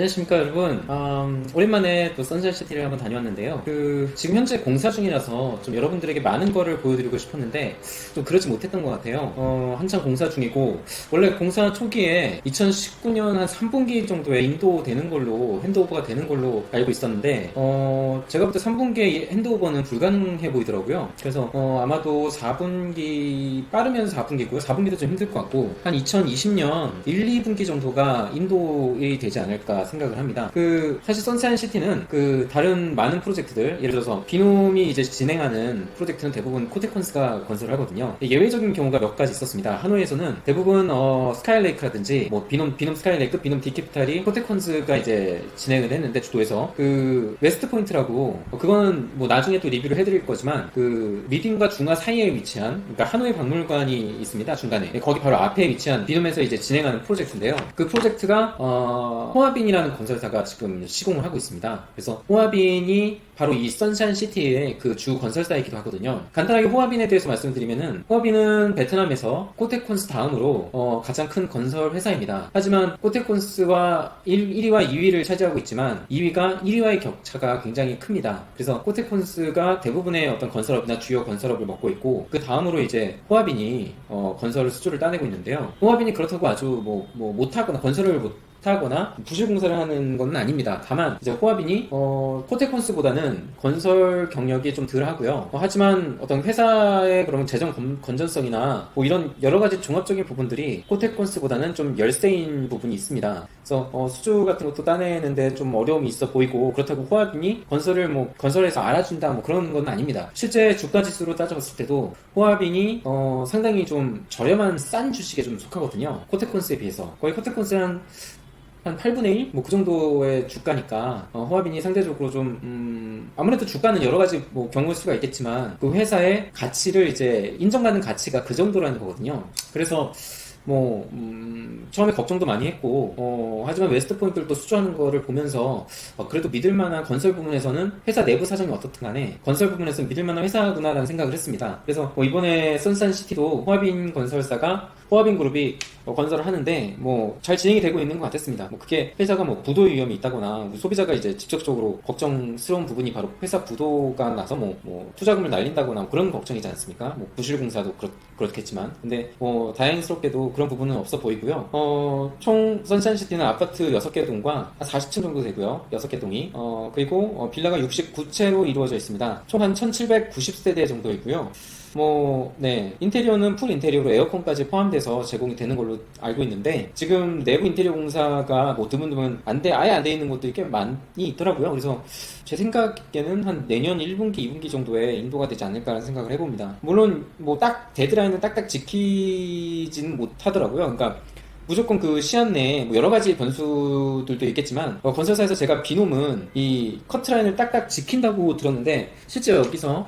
안녕하십니까 여러분. 오랜만에 또 선샤인시티를 한번 다녀왔는데요. 지금 현재 공사 중이라서 좀 여러분들에게 많은 거를 보여드리고 싶었는데 좀 그러지 못했던 것 같아요. 한창 공사 중이고, 원래 공사 초기에 2019년 한 3분기 정도에 인도되는 걸로, 핸드오버가 되는 걸로 알고 있었는데 제가 볼 때 3분기에 핸드오버는 불가능해 보이더라고요. 그래서 아마도 4분기, 빠르면 4분기고요. 4분기도 좀 힘들 것 같고, 한 2020년 1, 2분기 정도가 인도일이 되지 않을까 생각을 합니다. 사실 선샤인시티는 다른 많은 프로젝트들, 예를 들어서 비놈이 이제 진행하는 프로젝트는 대부분 코테콘스가 건설을 하거든요. 예외적인 경우가 몇 가지 있었습니다. 하노이에서는 대부분 스카이레이크라든지 뭐 비놈 스카이레이크, 비놈 디캐피탈이 코테콘스가 이제 진행을 했는데, 주도해서 웨스트 포인트라고, 그거는 뭐 나중에 또 리뷰를 해드릴 거지만 리딩과 중화 사이에 위치한, 그러니까 하노이 박물관이 있습니다. 중간에 거기 바로 앞에 위치한 비놈에서 이제 진행하는 프로젝트인데요. 그 프로젝트가 호아빈이라는 건설사가 지금 시공을 하고 있습니다. 그래서 호아빈이 바로 이 선샤인시티의 주 건설사이기도 하거든요. 간단하게 호아빈에 대해서 말씀드리면은, 호아빈은 베트남에서 코테콘스 다음으로 가장 큰 건설 회사입니다. 하지만 코테콘스와 1위와 2위를 차지하고 있지만 2위가 1위와의 격차가 굉장히 큽니다. 그래서 코테콘스가 대부분의 어떤 건설업이나 주요 건설업을 먹고 있고, 그 다음으로 이제 호아빈이 건설 수주를 따내고 있는데요. 호아빈이 그렇다고 아주 못하거나 건설을 하거나 부실 공사를 하는 건 아닙니다. 다만 이제 호아빈이 코테콘스보다는 건설 경력이 좀 덜 하고요. 하지만 어떤 회사의 그런 재정 건전성이나 뭐 이런 여러 가지 종합적인 부분들이 코테콘스보다는 좀 열세인 부분이 있습니다. 그래서 수주 같은 것도 따내는데 좀 어려움이 있어 보이고, 그렇다고 호아빈이 건설에서 알아준다 뭐 그런 건 아닙니다. 실제 주가 지수로 따져봤을 때도 호아빈이 상당히 좀 저렴한 싼 주식에 좀 속하거든요. 코테콘스에 비해서. 거의 코테콘스 한 8분의 1? 뭐 그 정도의 주가니까 호아빈이 상대적으로 좀 아무래도 주가는 여러 가지 경우일 수가 있겠지만 그 회사의 가치를 이제 인정받는 가치가 그 정도라는 거거든요. 그래서 처음에 걱정도 많이 했고, 하지만 웨스트 포인트를 수주하는 거를 보면서, 그래도 믿을만한 건설 부분에서는 회사 내부 사정이 어떻든 간에 건설 부분에서는 믿을만한 회사구나라는 생각을 했습니다. 그래서 이번에 선샤인시티도 호아빈 건설사가, 호아빈 그룹이 건설을 하는데 잘 진행이 되고 있는 것 같았습니다. 그게 회사가 부도의 위험이 있다거나 소비자가 이제 직접적으로 걱정스러운 부분이 바로 회사 부도가 나서 투자금을 날린다거나 그런 걱정이지 않습니까? 부실 공사도 그렇겠지만, 근데 다행스럽게도 그런 부분은 없어 보이고요. 총 선샤인시티는 아파트 6개 동과 한 40층 정도 되고요. 6개 동이. 그리고 빌라가 69채로 이루어져 있습니다. 총 한 1790세대 정도이고요. 인테리어는 풀 인테리어로 에어컨까지 포함돼서 제공이 되는 걸로 알고 있는데, 지금 내부 인테리어 공사가 드문드문 아예 안 돼 있는 곳들이 꽤 많이 있더라고요. 그래서 제 생각에는 한 내년 1분기, 2분기 정도에 인도가 되지 않을까라는 생각을 해봅니다. 물론 딱 데드라인은 딱딱 지키지는 못하더라고요. 그러니까 무조건 시한 내에 여러 가지 변수들도 있겠지만, 건설사에서 제가 비놈은 이 커트라인을 딱딱 지킨다고 들었는데, 실제 여기서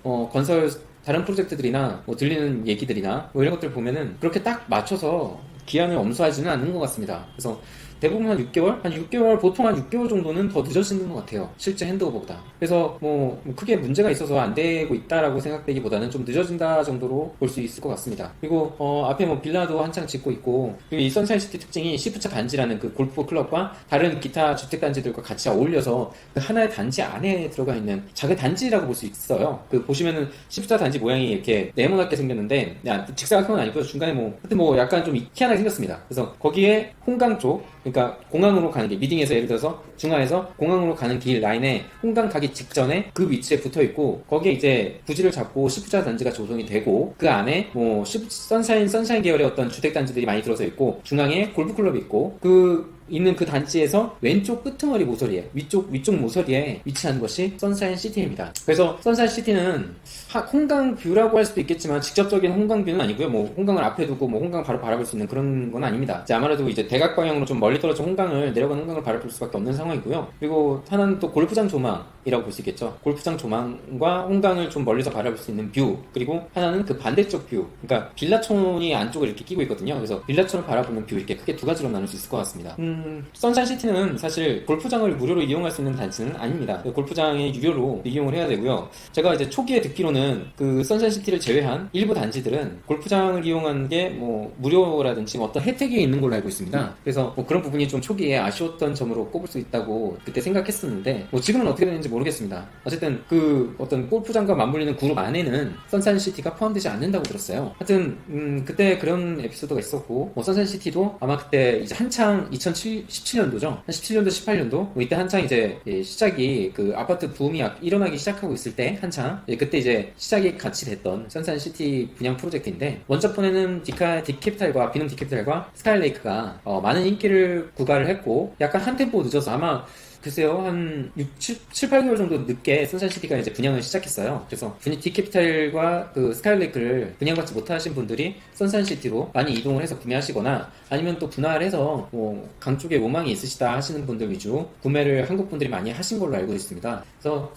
다른 프로젝트들이나 들리는 얘기들이나 이런 것들 보면은 그렇게 딱 맞춰서 기한을 엄수하지는 않는 것 같습니다. 그래서 대부분 한 6개월, 보통 한 6개월 정도는 더 늦어지는 것 같아요. 실제 핸드오버보다. 그래서 크게 문제가 있어서 안 되고 있다라고 생각되기보다는 좀 늦어진다 정도로 볼 수 있을 것 같습니다. 그리고 앞에 빌라도 한창 짓고 있고, 그리고 이 선샤인시티 특징이 시프차 단지라는 골프 클럽과 다른 기타 주택 단지들과 같이 어울려서 하나의 단지 안에 들어가 있는 작은 단지라고 볼 수 있어요. 보시면은 시프차 단지 모양이 이렇게 네모나게 생겼는데, 직사각형은 아니고요. 중간에 하여튼 약간 좀 희한하게 생겼습니다. 그래서 거기에 홍강 쪽, 그러니까 공항으로 가는 길, 리딩에서 예를 들어서 중화에서 공항으로 가는 길 라인에 홍강 가기 직전에 그 위치에 붙어 있고, 거기에 이제 부지를 잡고 시프차 단지가 조성이 되고, 그 안에 선샤인 계열의 어떤 주택 단지들이 많이 들어서 있고, 중앙에 골프클럽이 있고, 있는 그 단지에서 왼쪽 끄트머리 모서리에, 위쪽 모서리에 위치한 것이 선샤인시티입니다. 그래서 선샤인시티는 홍강 뷰라고 할 수도 있겠지만 직접적인 홍강 뷰는 아니고요. 홍강을 앞에 두고 홍강 바로 바라볼 수 있는 그런 건 아닙니다. 이제 아무래도 이제 대각 방향으로 좀 멀리 떨어진 내려가는 홍강을 바라볼 수밖에 없는 상황이고요. 그리고 하나는 또 골프장 조망이라고 볼 수 있겠죠. 골프장 조망과 홍강을 좀 멀리서 바라볼 수 있는 뷰, 그리고 하나는 그 반대쪽 뷰, 그러니까 빌라촌이 안쪽을 이렇게 끼고 있거든요. 그래서 빌라촌을 바라보는 뷰, 이렇게 크게 두 가지로 나눌 수 있을 것 같습니다. 선샤인시티는 사실 골프장을 무료로 이용할 수 있는 단지는 아닙니다. 골프장에 유료로 이용을 해야 되고요. 제가 이제 초기에 듣기로는 그 선샤인시티를 제외한 일부 단지들은 골프장을 이용하는 게 뭐 무료라든지 뭐 어떤 혜택이 있는 걸로 알고 있습니다. 그래서 뭐 그런 부분이 좀 초기에 아쉬웠던 점으로 꼽을 수 있다고 그때 생각했었는데 뭐 지금은 어떻게 되는지 모르겠습니다. 어쨌든 그 어떤 골프장과 맞물리는 그룹 안에는 선샤인시티가 포함되지 않는다고 들었어요. 하여튼 그때 그런 에피소드가 있었고 뭐 선샤인시티도 아마 그때 이제 한창 2017년도죠. 한 17년도 18년도 뭐 이때 한창 이제 시작이 그 아파트 붐이 일어나기 시작하고 있을 때 한창 그때 이제 시작이 같이 됐던 선샤인시티 분양 프로젝트인데 원작본에는 디캐피탈과 비놈 디캐피탈과 스카이레이크가 많은 인기를 구가를 했고 약간 한 템포 늦어서 아마 글쎄요, 한 7, 8개월 정도 늦게 선샤인시티가 이제 분양을 시작했어요. 그래서 디캐피탈과 그 스카이레이크를 분양받지 못하신 분들이 선샤인시티로 많이 이동을 해서 구매하시거나 아니면 또 분할을 해서 뭐 강 쪽에 로망이 있으시다 하시는 분들 위주로 구매를 한국 분들이 많이 하신 걸로 알고 있습니다. 그래서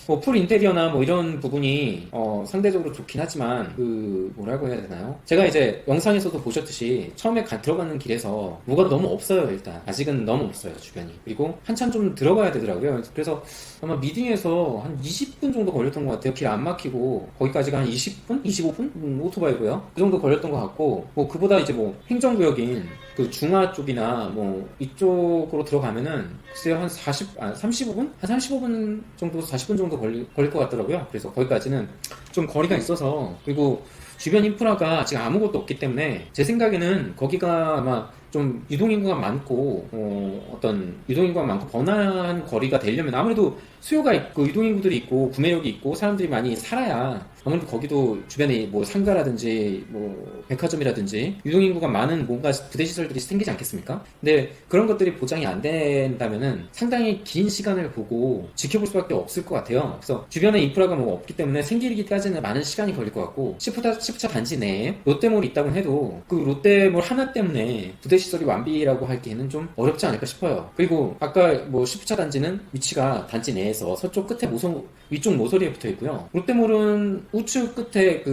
뭐 풀 인테리어나 뭐 이런 부분이 상대적으로 좋긴 하지만 그 뭐라고 해야 되나요? 제가 이제 영상에서도 보셨듯이 처음에 들어가는 길에서 뭐가 너무 없어요. 일단 아직은 너무 없어요 주변이. 그리고 한참 좀 들어가야 되더라고요. 그래서 아마 미딩에서 한 20분 정도 걸렸던 것 같아요. 길 안 막히고 거기까지가 한 20분? 25분? 오토바이고요. 그 정도 걸렸던 것 같고 뭐 그보다 이제 뭐 행정구역인 그 중화 쪽이나 뭐 이쪽으로 들어가면은 글쎄요 한 35분? 한 35분 정도 40분 정도 걸릴 것 같더라고요. 그래서 거기까지는 좀 거리가 있어서 그리고 주변 인프라가 지금 아무것도 없기 때문에 제 생각에는 거기가 아마 좀 유동인구가 많고 어떤 유동인구가 많고 번화한 거리가 되려면 아무래도 수요가 있고 유동인구들이 있고 구매력이 있고 사람들이 많이 살아야 아무래도 거기도 주변에 뭐 상가라든지 뭐 백화점이라든지 유동인구가 많은 뭔가 부대시설들이 생기지 않겠습니까? 근데 그런 것들이 보장이 안 된다면은 상당히 긴 시간을 보고 지켜볼 수밖에 없을 것 같아요. 그래서 주변에 인프라가 뭐 없기 때문에 생기기까지는 많은 시간이 걸릴 것 같고 시프차 단지 내에 롯데몰이 있다고 해도 그 롯데몰 하나 때문에 부대시설이 완비라고 하기에는 좀 어렵지 않을까 싶어요. 그리고 아까 뭐 시프차 단지는 위치가 단지 내에서 서쪽 끝에 위쪽 모서리에 붙어 있고요. 롯데몰은 우측 끝에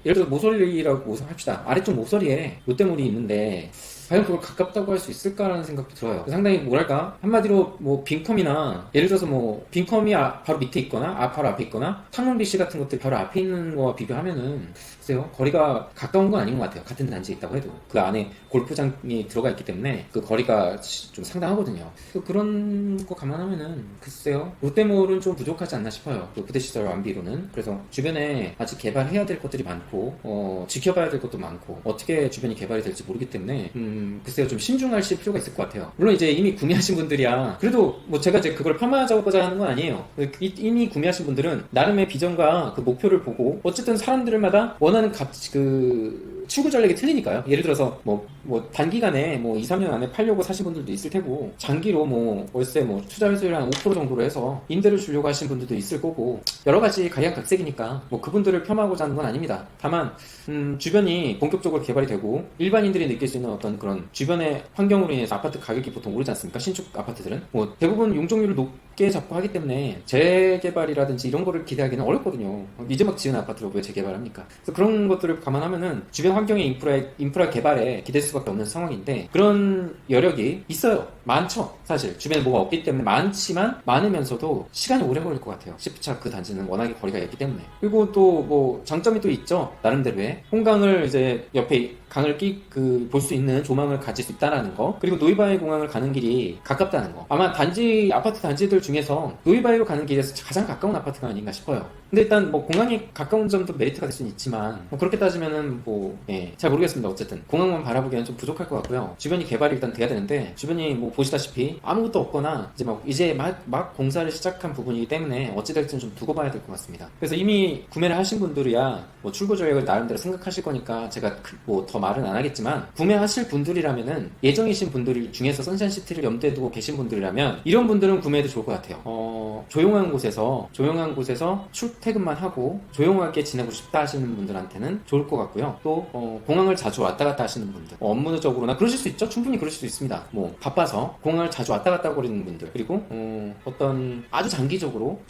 예를 들어 모서리라고 합시다. 아래쪽 모서리에 롯데몰이 있는데 과연 그걸 가깝다고 할 수 있을까라는 생각도 들어요. 상당히 뭐랄까 한마디로 뭐 빈컴이나 예를 들어서 뭐 빈컴이 바로 밑에 있거나 바로 앞에 있거나 탕론BC 같은 것들이 바로 앞에 있는 거와 비교하면은 글쎄요 거리가 가까운 건 아닌 것 같아요. 같은 단지에 있다고 해도 그 안에 골프장이 들어가 있기 때문에 그 거리가 좀 상당하거든요. 그런 거 감안하면은 글쎄요 롯데몰은 좀 부족하지 않나 싶어요. 그 부대시설 완비로는. 그래서 주변에 아직 개발해야 될 것들이 많고 지켜봐야 될 것도 많고 어떻게 주변이 개발이 될지 모르기 때문에 글쎄요 좀 신중하실 필요가 있을 것 같아요. 물론 이제 이미 구매하신 분들이야 그래도 뭐 제가 이제 그걸 폄하하자고자 하는 건 아니에요. 이미 구매하신 분들은 나름의 비전과 그 목표를 보고 어쨌든 사람들마다 원하는 출구 전략이 틀리니까요. 예를 들어서 뭐 단기간에 뭐 2, 3년 안에 팔려고 사신 분들도 있을 테고 장기로 뭐 월세 뭐 투자 회수율 한 5% 정도로 해서 임대를 주려고 하신 분들도 있을 거고 여러 가지 각양각색이니까 뭐 그분들을 폄하하고자 하는 건 아닙니다. 다만 주변이 본격적으로 개발이 되고 일반인들이 느낄 수 있는 어떤 그런 주변의 환경으로 인해서 아파트 가격이 보통 오르지 않습니까? 신축 아파트들은 뭐 대부분 용적률을 높게 잡고 하기 때문에 재개발이라든지 이런 거를 기대하기는 어렵거든요. 이제 막 지은 아파트로 왜 재개발합니까? 그래서 그런 것들을 감안하면은 주변 환경의 인프라 개발에 기댈 수밖에 없는 상황인데 그런 여력이 있어요. 많죠. 사실 주변에 뭐가 없기 때문에 많으면서도 시간이 오래 걸릴 것 같아요. 시프차 그 단지는 워낙에 거리가 있기 때문에. 그리고 또 뭐 장점이 또 있죠. 나름대로의 홍강을 이제 옆에 강을 볼 수 있는 조망을 가질 수 있다라는 거. 그리고 노이바이 공항을 가는 길이 가깝다는 거. 아마 아파트 단지들 중에서 노이바이로 가는 길에서 가장 가까운 아파트가 아닌가 싶어요. 근데 일단 뭐 공항이 가까운 점도 메리트가 될 수는 있지만 뭐 그렇게 따지면은 잘 모르겠습니다. 어쨌든 공항만 바라보기에는 좀 부족할 것 같고요. 주변이 개발이 일단 돼야 되는데 주변이 뭐 보시다시피 아무것도 없거나 이제 막 공사를 시작한 부분이기 때문에 어찌될지는 좀 두고 봐야 될 것 같습니다. 그래서 이미 구매를 하신 분들이야 뭐 출구 전략을 나름대로 생각하실 거니까 제가 뭐 더 말은 안 하겠지만 구매하실 분들이라면은 예정이신 분들 중에서 선샤인시티를 염두에 두고 계신 분들이라면 이런 분들은 구매해도 좋을 것 같아요. 조용한 곳에서 출퇴근만 하고 조용하게 지내고 싶다 하시는 분들한테는 좋을 것 같고요. 또 공항을 자주 왔다 갔다 하시는 분들 업무적으로나 그러실 수 있죠. 충분히 그러실 수 있습니다. 뭐 바빠서 공항을 자주 왔다 갔다 거리는 분들 그리고 어떤 아주 장기적으로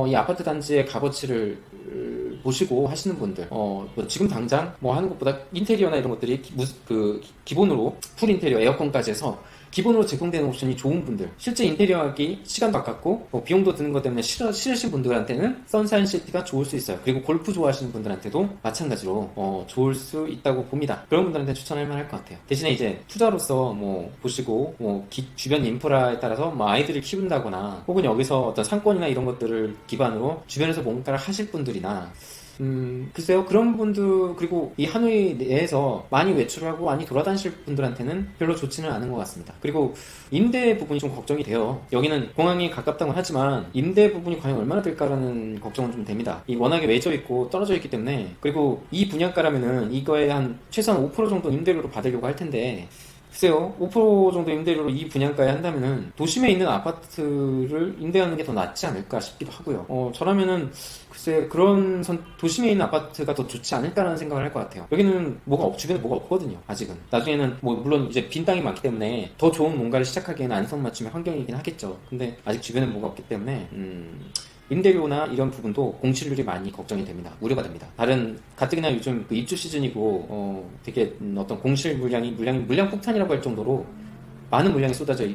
이 아파트 단지의 값어치를 보시고 하시는 분들 뭐 지금 당장 뭐 하는 것보다 인테리어나 이런 것들이 기본으로 풀 인테리어 에어컨까지 해서 기본으로 제공되는 옵션이 좋은 분들, 실제 인테리어 하기 시간도 아깝고 비용도 드는 것 때문에 싫으신 분들한테는 선샤인시티가 좋을 수 있어요. 그리고 골프 좋아하시는 분들한테도 마찬가지로 좋을 수 있다고 봅니다. 그런 분들한테 추천할 만할 것 같아요. 대신에 이제 투자로서 보시고 주변 인프라에 따라서 아이들을 키운다거나 혹은 여기서 어떤 상권이나 이런 것들을 기반으로 주변에서 뭔가를 하실 분들이나 글쎄요, 그런 분들, 그리고 이 하노이 내에서 많이 외출하고 많이 돌아다니실 분들한테는 별로 좋지는 않은 것 같습니다. 그리고 임대 부분이 좀 걱정이 돼요. 여기는 공항이 가깝다고 하지만 임대 부분이 과연 얼마나 될까라는 걱정은 좀 됩니다. 이 워낙에 외져 있고 떨어져 있기 때문에, 그리고 이 분양가라면은 이거에 한 최소한 5% 정도 임대료로 받으려고 할 텐데, 글쎄요, 5% 정도 임대료로 이 분양가에 한다면은 도심에 있는 아파트를 임대하는 게 더 낫지 않을까 싶기도 하고요. 저라면은 글쎄 그런 도심에 있는 아파트가 더 좋지 않을까라는 생각을 할 것 같아요. 여기는 주변에 뭐가 없거든요. 아직은. 나중에는 물론 이제 빈 땅이 많기 때문에 더 좋은 뭔가를 시작하기에는 안성맞춤의 환경이긴 하겠죠. 근데 아직 주변에 뭐가 없기 때문에 임대료나 이런 부분도 공실률이 많이 걱정이 됩니다. 우려가 됩니다. 가뜩이나 요즘 그 입주 시즌이고 되게 어떤 공실 물량 폭탄이라고 할 정도로 많은 물량이 쏟아져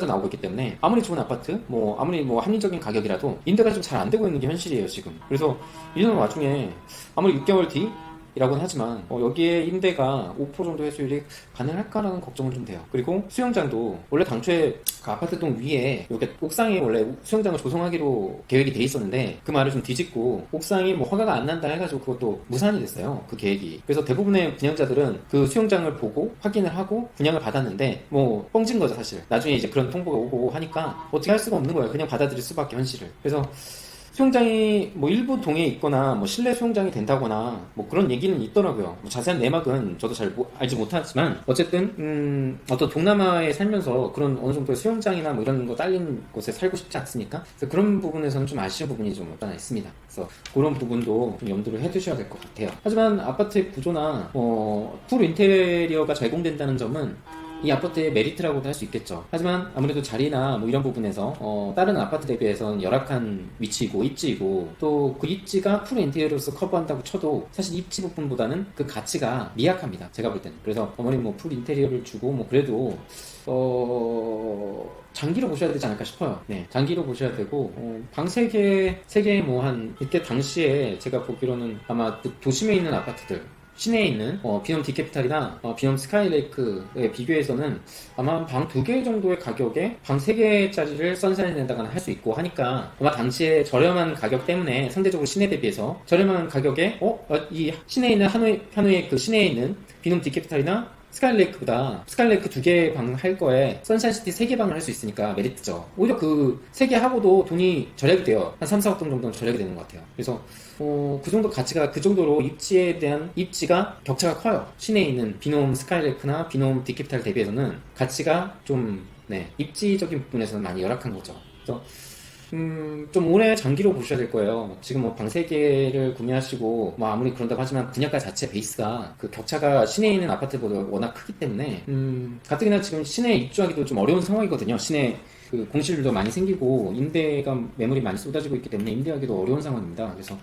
나오고 있기 때문에 아무리 좋은 아파트, 아무리 합리적인 가격이라도 임대가 좀 잘 안 되고 있는 게 현실이에요, 지금. 그래서 이런 와중에 아무리 6개월 뒤 이라고는 하지만 여기에 임대가 5% 정도 회수율이 가능할까라는 걱정은 좀 돼요. 그리고 수영장도 원래 당초에 그 아파트동 위에 이렇게 옥상에 원래 수영장을 조성하기로 계획이 돼 있었는데 그 말을 좀 뒤집고 옥상이 허가가 안 난다 해가지고 그것도 무산이 됐어요. 그 계획이. 그래서 대부분의 분양자들은 그 수영장을 보고 확인을 하고 분양을 받았는데 뻥진 거죠, 사실. 나중에 이제 그런 통보가 오고 하니까 어떻게 할 수가 없는 거예요. 그냥 받아들일 수밖에, 현실을. 그래서 수영장이 일부 동에 있거나 실내 수영장이 된다거나 그런 얘기는 있더라고요. 자세한 내막은 저도 잘 알지 못하지만 어쨌든 어떤 동남아에 살면서 그런 어느 정도의 수영장이나 이런 거 딸린 곳에 살고 싶지 않습니까? 그래서 그런 부분에서는 좀 아쉬운 부분이 좀 없잖아 있습니다. 그래서 그런 부분도 좀 염두를 해두셔야 될 것 같아요. 하지만 아파트의 구조나 풀 인테리어가 제공된다는 점은 이 아파트의 메리트라고도 할 수 있겠죠. 하지만 아무래도 자리나 이런 부분에서 다른 아파트 대비해서는 열악한 위치이고 입지이고 또 그 입지가 풀 인테리어로서 커버한다고 쳐도 사실 입지 부분보다는 그 가치가 미약합니다. 제가 볼 때는. 그래서 어머니 풀 인테리어를 주고 그래도 장기로 보셔야 되지 않을까 싶어요. 네, 장기로 보셔야 되고 방 3개 이때 당시에 제가 보기로는 아마 그 도심에 있는 아파트들, 시내에 있는 비넘 디캐피탈이나 비넘 스카이레이크에 비교해서는 아마 방 2개 정도의 가격에 방 3개짜리를 선샤인에다가 할 수 있고 하니까 아마 당시에 저렴한 가격 때문에 상대적으로 시내 대비해서 저렴한 가격에 이 시내에 있는 하노이의 그 시내에 있는 비넘 디캐피탈이나 스카이레이크보다 스카이레이크 2개 방 할 거에 선샤인시티 3개 방을 할 수 있으니까 메리트죠. 오히려 그 3개 하고도 돈이 절약이 돼요. 한 3, 4억 돈 정도는 절약이 되는 것 같아요. 그래서 그 정도 가치가, 그 정도로 입지에 대한 입지가 격차가 커요. 시내에 있는 비놈 스카이레이크나 비놈 디캐피탈 대비해서는 가치가 좀 입지적인 부분에서는 많이 열악한 거죠. 그래서 좀 오래 장기로 보셔야 될 거예요. 지금 방 3개를 구매하시고 아무리 그런다고 하지만 분양가 자체 베이스가 그 격차가 시내에 있는 아파트보다 워낙 크기 때문에 가뜩이나 지금 시내에 입주하기도 좀 어려운 상황이거든요. 시내 그 공실률도 많이 생기고 임대가 매물이 많이 쏟아지고 있기 때문에 임대하기도 어려운 상황입니다. 그래서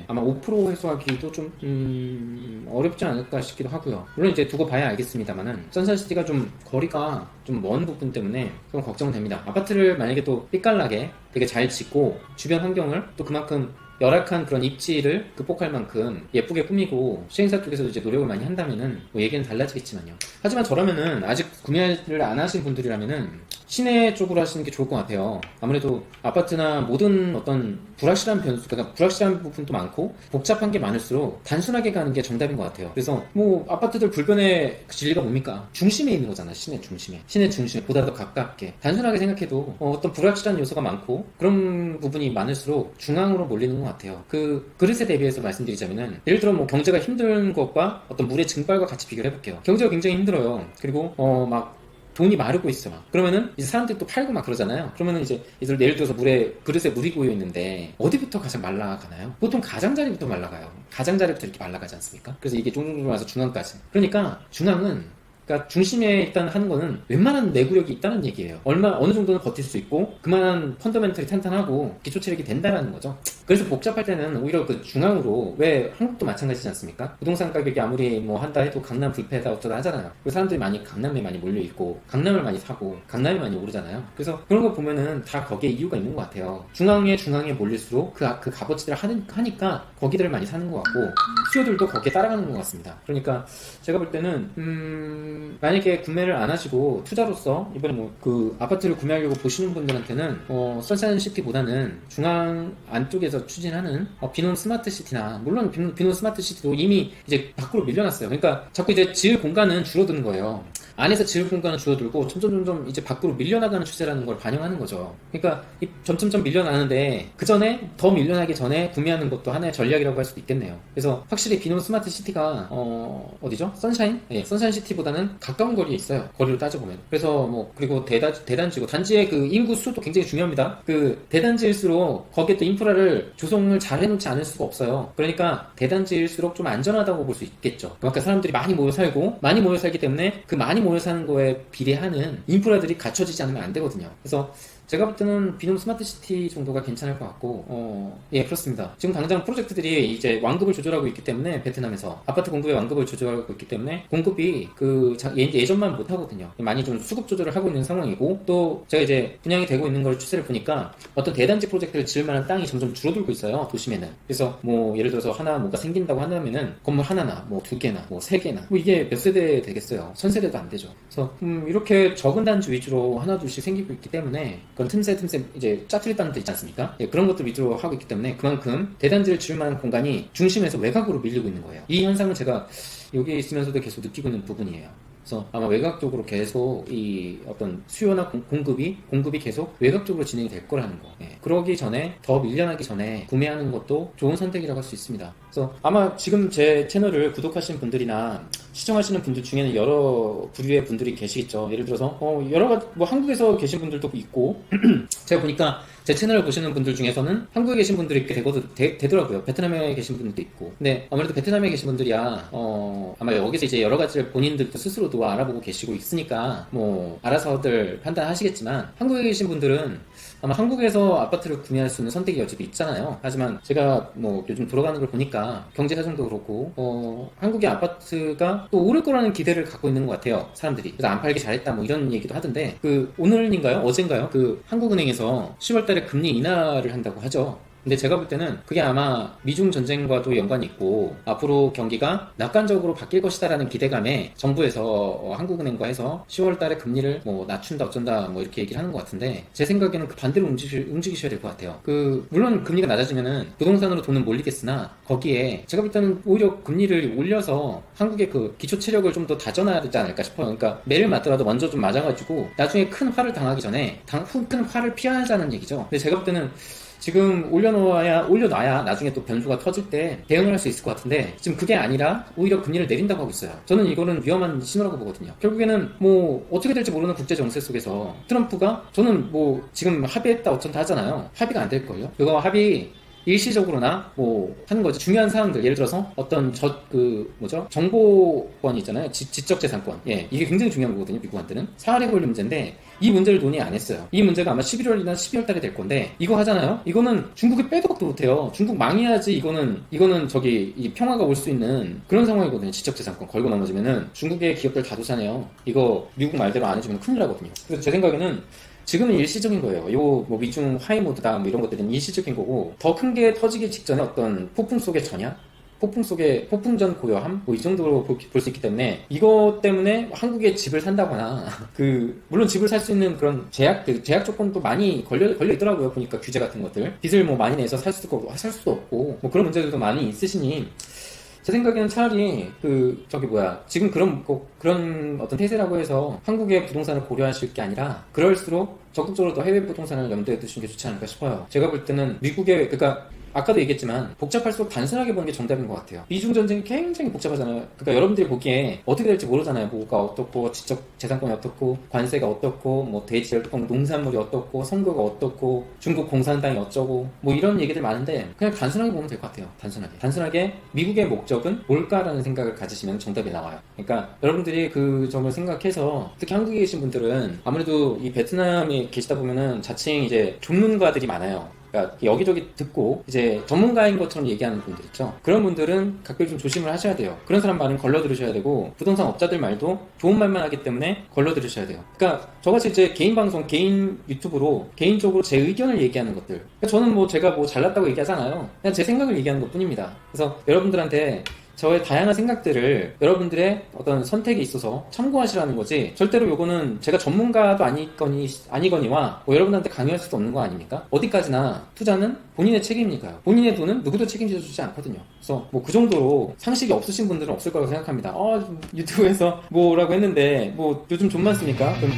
아마 5% 회수하기도 좀 어렵지 않을까 싶기도 하고요. 물론 이제 두고 봐야 알겠습니다만은 선샤인시티가 좀 거리가 좀 먼 부분 때문에 좀 걱정됩니다. 아파트를 만약에 또 삐깔나게 되게 잘 짓고 주변 환경을 또 그만큼 열악한 그런 입지를 극복할 만큼 예쁘게 꾸미고 시행사 쪽에서도 이제 노력을 많이 한다면은 얘기는 달라지겠지만요. 하지만 저라면은 아직 구매를 안 하신 분들이라면은 시내 쪽으로 하시는 게 좋을 것 같아요. 아무래도 아파트나 모든 어떤 불확실한 그러니까 불확실한 부분도 많고 복잡한 게 많을수록 단순하게 가는 게 정답인 것 같아요. 그래서 아파트들 불변의 진리가 뭡니까? 중심에 있는 거잖아. 시내 중심에 보다 더 가깝게 단순하게 생각해도 어떤 불확실한 요소가 많고 그런 부분이 많을수록 중앙으로 몰리는 것 같아요. 그 그릇에 대비해서 말씀드리자면은 예를 들어 경제가 힘든 것과 어떤 물의 증발과 같이 비교를 해볼게요. 경제가 굉장히 힘들어요. 그리고 돈이 마르고 있어. 그러면은 이제 사람들이 또 팔고 그러잖아요. 그러면은 이제 예를 들어서 그릇에 물이 고여 있는데 어디부터 가장 말라가나요? 보통 가장자리부터 말라가요. 가장자리부터 이렇게 말라가지 않습니까? 그래서 이게 종종 와서 중앙까지. 그러니까 그러니까 중심에 일단 하는 거는 웬만한 내구력이 있다는 얘기예요. 어느 정도는 버틸 수 있고 그만한 펀더멘털이 탄탄하고 기초 체력이 된다라는 거죠. 그래서 복잡할 때는 오히려 그 중앙으로, 왜 한국도 마찬가지지 않습니까? 부동산 가격이 아무리 뭐 한다 해도 강남 불패다 어쩌다 하잖아요. 그 사람들이 많이 강남에 많이 몰려있고 강남을 많이 사고 강남이 많이 오르잖아요. 그래서 그런 거 보면은 다 거기에 이유가 있는 것 같아요. 중앙에 몰릴수록 그 값어치를 하니까 거기들을 많이 사는 것 같고 수요들도 거기에 따라가는 것 같습니다. 그러니까 제가 볼 때는 만약에 구매를 안 하시고 투자로서 이번에 뭐 그 아파트를 구매하려고 보시는 분들한테는 선샤인시티보다는 중앙 안쪽에서 추진하는 비논 스마트시티나, 물론 비논 스마트시티도 이미 이제 밖으로 밀려났어요. 그러니까 자꾸 이제 지을 공간은 줄어드는 거예요. 안에서 지을 공간은 줄어들고 점점 이제 밖으로 밀려나가는 추세라는 걸 반영하는 거죠. 그러니까 점점점 밀려나는데 그 전에, 더 밀려나기 전에 구매하는 것도 하나의 전략이라고 할 수도 있겠네요. 그래서 확실히 비논 스마트 시티가 어디죠? 선샤인? 네, 선샤인 시티보다는 가까운 거리에 있어요. 거리로 따져보면. 그래서 뭐 그리고 대단지고, 단지의 그 인구 수도 굉장히 중요합니다. 그 대단지일수록 거기에 또 인프라를 조성을 잘 해놓지 않을 수가 없어요. 그러니까 대단지일수록 좀 안전하다고 볼 수 있겠죠. 그러니까 사람들이 많이 모여 살기 때문에 그 많이 모여 사는 거에 비례하는 인프라들이 갖춰지지 않으면 안 되거든요. 그래서 제가 볼 때는 비놈 스마트시티 정도가 괜찮을 것 같고, 예, 그렇습니다. 지금 당장 프로젝트들이 이제 완급을 조절하고 있기 때문에, 베트남에서 아파트 공급의 완급을 조절하고 있기 때문에 공급이 예전만 못 하거든요. 많이 좀 수급 조절을 하고 있는 상황이고, 또 제가 이제 분양이 되고 있는 걸 추세를 보니까 어떤 대단지 프로젝트를 지을 만한 땅이 점점 줄어들고 있어요, 도심에는. 그래서 뭐 예를 들어서 하나 뭐가 생긴다고 한다면은 건물 하나나 뭐 두 개나 뭐 세 개나 뭐 이게 몇 세대 되겠어요? 천세대도 안 되죠. 그래서 이렇게 적은 단지 위주로 하나 둘씩 생기고 있기 때문에, 그런 틈새 이제 짜투리 땅들 있지 않습니까? 예, 그런 것들 위주로 하고 있기 때문에 그만큼 대단지를 지을 만한 공간이 중심에서 외곽으로 밀리고 있는 거예요. 이 현상은 제가 여기에 있으면서도 계속 느끼고 있는 부분이에요. 그래서 아마 외곽 쪽으로 계속 이 어떤 수요나 공급이 계속 외곽 쪽으로 진행이 될 거라는 거. 예. 그러기 전에, 더 밀려나기 전에 구매하는 것도 좋은 선택이라고 할 수 있습니다. 그래서 아마 지금 제 채널을 구독하시는 분들이나 시청하시는 분들 중에는 여러 부류의 분들이 계시겠죠. 예를 들어서 여러 가지 뭐 한국에서 계신 분들도 있고 제가 보니까 제 채널을 보시는 분들 중에서는 한국에 계신 분들이 되더라고요. 베트남에 계신 분들도 있고. 근데 아무래도 베트남에 계신 분들이야 아마 여기서 이제 여러 가지를 본인들도 스스로도 알아보고 계시고 있으니까 뭐 알아서들 판단하시겠지만, 한국에 계신 분들은 아마 한국에서 아파트를 구매할 수 있는 선택의 여지도 있잖아요. 하지만 제가 뭐 요즘 돌아가는 걸 보니까 경제 사정도 그렇고 한국의 아파트가 또 오를 거라는 기대를 갖고 있는 것 같아요, 사람들이. 그래서 안 팔기 잘했다 뭐 이런 얘기도 하던데, 그 오늘인가요? 어젠가요? 그 한국은행에서 10월달에 금리 인하를 한다고 하죠. 근데 제가 볼 때는 그게 아마 미중 전쟁과도 연관이 있고 앞으로 경기가 낙관적으로 바뀔 것이다라는 기대감에 정부에서 한국은행과 해서 10월 달에 금리를 뭐 낮춘다 어쩐다 뭐 이렇게 얘기를 하는 것 같은데, 제 생각에는 그 반대로 움직이셔야 될 것 같아요. 물론 금리가 낮아지면은 부동산으로 돈은 몰리겠으나, 거기에 제가 볼 때는 오히려 금리를 올려서 한국의 그 기초 체력을 좀 더 다져놔야 되지 않을까 싶어요. 그러니까 매를 맞더라도 먼저 좀 맞아가지고 나중에 큰 화를 당하기 전에 큰 화를 피하자는 얘기죠. 근데 제가 볼 때는 지금 올려놔야 나중에 또 변수가 터질 때 대응을 할 수 있을 것 같은데, 지금 그게 아니라 오히려 금리를 내린다고 하고 있어요. 저는 이거는 위험한 신호라고 보거든요. 결국에는 뭐 어떻게 될지 모르는 국제 정세 속에서 트럼프가, 저는 뭐 지금 합의했다 어쩐다 하잖아요. 합의가 안 될걸요. 그거 합의 일시적으로나 뭐 하는 거지. 중요한 사항들, 예를 들어서 어떤 정보권이 있잖아요. 지적재산권. 예, 이게 굉장히 중요한 거거든요, 미국한테는. 사활에 걸린 문제인데 이 문제를 논의 안 했어요. 이 문제가 아마 11월이나 12월 달에 될 건데, 이거 하잖아요. 이거는 중국이 빼도 박도 못해요. 중국 망해야지 이거는 이 평화가 올 수 있는 그런 상황이거든요. 지적재산권 걸고 넘어지면은 중국의 기업들 다 도산해요. 이거 미국 말대로 안 해주면 큰일 나거든요. 그래서 제 생각에는 지금은 일시적인 거예요. 뭐 미중 하이 모드다 뭐 이런 것들은 일시적인 거고, 더 큰 게 터지기 직전에 어떤 폭풍 속의 전야? 폭풍전 고요함? 뭐 이 정도로 볼 수 있기 때문에, 이것 때문에 한국에 집을 산다거나, 물론 집을 살 수 있는 그런 제약 조건도 많이 걸려 있더라고요. 보니까 규제 같은 것들. 빚을 뭐 많이 내서 살 수도 없고, 뭐 그런 문제들도 많이 있으시니, 제 생각에는 차라리 지금 그런 어떤 태세라고 해서 한국의 부동산을 고려하실 게 아니라, 그럴수록 적극적으로 더 해외 부동산을 염두에 두시는 게 좋지 않을까 싶어요. 제가 볼 때는 그러니까 아까도 얘기했지만 복잡할수록 단순하게 보는 게 정답인 것 같아요. 미중 전쟁이 굉장히 복잡하잖아요. 그러니까 여러분들이 보기에 어떻게 될지 모르잖아요. 뭐가 어떻고, 지적 재산권이 어떻고, 관세가 어떻고, 뭐 대지 어떻고, 농산물이 어떻고, 선거가 어떻고, 중국 공산당이 어쩌고, 뭐 이런 얘기들 많은데, 그냥 단순하게 보면 될 것 같아요. 단순하게 미국의 목적은 뭘까라는 생각을 가지시면 정답이 나와요. 그러니까 여러분들이 그 점을 생각해서, 특히 한국에 계신 분들은 아무래도 이 베트남에 계시다 보면은 자칭 이제 전문가들이 많아요. 그러니까 여기저기 듣고 이제 전문가인 것처럼 얘기하는 분들 있죠. 그런 분들은 각별 좀 조심을 하셔야 돼요. 그런 사람 말은 걸러 들으셔야 되고, 부동산 업자들 말도 좋은 말만 하기 때문에 걸러 들으셔야 돼요. 그러니까 저같이 이제 개인 방송, 개인 유튜브로 개인적으로 제 의견을 얘기하는 것들. 그러니까 저는 뭐 제가 뭐 잘났다고 얘기하잖아요. 그냥 제 생각을 얘기하는 것 뿐입니다. 그래서 여러분들한테 저의 다양한 생각들을 여러분들의 어떤 선택에 있어서 참고하시라는 거지, 절대로 요거는 제가 전문가도 아니거니와 뭐 여러분한테 강요할 수도 없는 거 아닙니까? 어디까지나 투자는 본인의 책임이니까요. 본인의 돈은 누구도 책임져 주지 않거든요. 그래서 뭐 그 정도로 상식이 없으신 분들은 없을 거라고 생각합니다. 유튜브에서 뭐라고 했는데 뭐 요즘 좀만 쓰니까 그럼